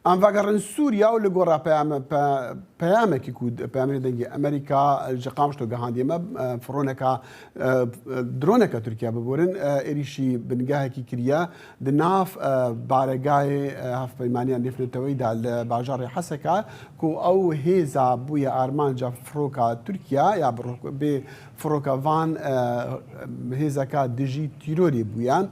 ام فاگرن سوریا و لگورا پیام کی کود پیام دنگی امریکا جقامش تو گهاندی ما فرونکا درونکا ترکیه ببورن ایریشی بنگاه کی کریا دناف بارگای هف پیمانی نفت توی دال باجار حسکا کو او هیزا بوی آرمان جا فروکا ترکیه یا به فروکا وان هیزا کا دیجی تیروری بویان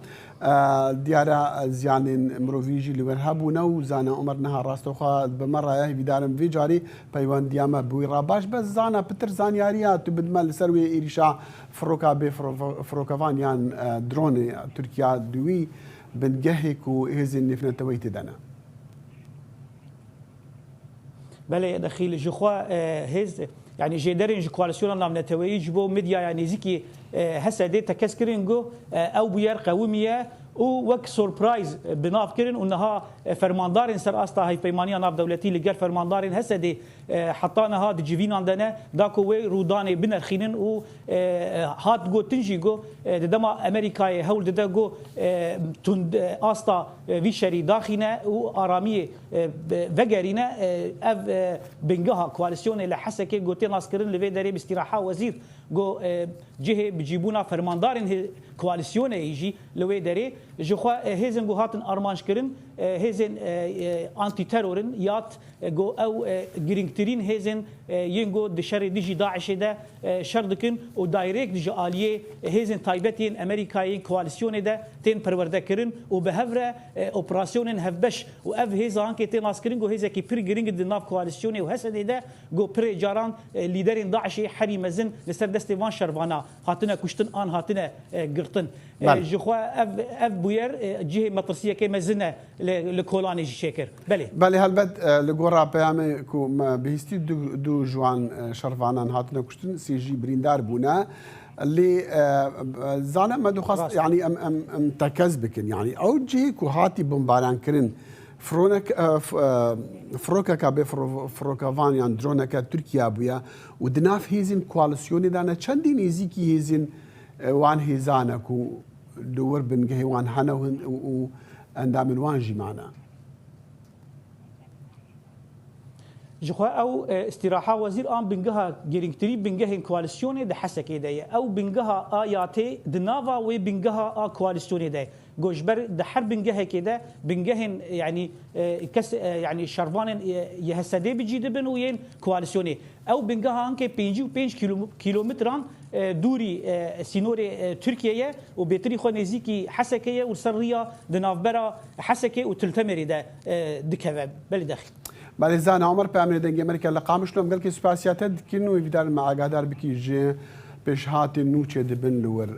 دیارە زیانین مرۆڤیژی لەوێر هەبوونە و زانە عمر نەها ڕاستەوخوا بەمەڕایە هیویدارم وێ جاری پەیوەندیامە بووی ڕاباش بەس زانە پتر زانیاریە تو بدمە لەسەر وێ ئێریشا فڕۆکا بێ فڕۆکەوان یان درۆنی تورکیا دووی بنگەهێک و هێزین نفنەتەوەی تدەنە. بله دخيل جخوا هز يعني جدرين جو كواليسيون نام نتويج بو ميديا يعني زيكي هسه دي تكسكرين جو او بيار قوميه ووك سوربرايز بناف كرن وانها فرماندارين سر استا هاي بيمانيه ناف دولتي لقال فرماندارين هسه دي حطانا هاد جيفين عندنا داكو وي روداني بنرخينن و هات جو تنجي جو دما امريكا هول ددا جو تند استا في شري داخينه واراميه فغرينه اف بنجها كواليسيون اللي حسكي جو تناس كرن لفي داري باستراحه وزير جو جهه بجيبونا فرماندارين كواليسيون يجي لوي داري جخوا هيزن جو هاتن ارمانش كرن هيزن انتي تيرورن يات جو او جرينكترين هيزن ينجو دشري ديجي داعش ده شردكن ودايركت ديجي اليه هيزن تايبتين امريكايين كواليسيون ده تين برورده كرن وبهفره اوبراسيون هفبش واف هيزان كي تين اسكرين جو هيزا كي بري جرينج دناف كواليسيون وهسه ده جو بري جاران ليدرين داعش حري مزن لسر دستيفان شرفانا هاتنا كشتن ان هاتنا قرطن جخوا اف بوير جهه مطرسيه كي مزنه لكولاني شكر بله هلبت لگورا پیام کو بهستی دو جوان شرفانان هاتنا کشتن سی جی بریندار بونا اللي زانا ما خاص يعني ام تكز بكن يعني او جي كو هاتي بمباران كرن فروكا كابي فروكا فان يعني درونكا تركيا بويا ودناف هيزن كواليسيوني دانا چندين هيزيكي هيزن وان هيزانا كو دور بنجه وان هنا و اندام وانجي معنا جخوا او استراحه وزير ام بنجها جيرينكتري بنجه كواليسيون ده حسكي ده او بنجها اياتي دنافا وبنجها كواليسيون ده جوجبر ده حرب بنجه كده بنجهن يعني كس يعني شرفان يهسدي بجيد بن وين كواليسيون او بنجها انك 5 كيلومتران دوري سينوري تركيا وبيتري خو نزيكي حسكيه وسريه دنافبرا حسكي وتلتمري ده دكه بل داخل بله زانه عمر پیامنی دنگی امریکا لقامش لهم قال که سپاسیات دکن و ویدار معاقدار بکی جه پیش هات نوچه دبن لور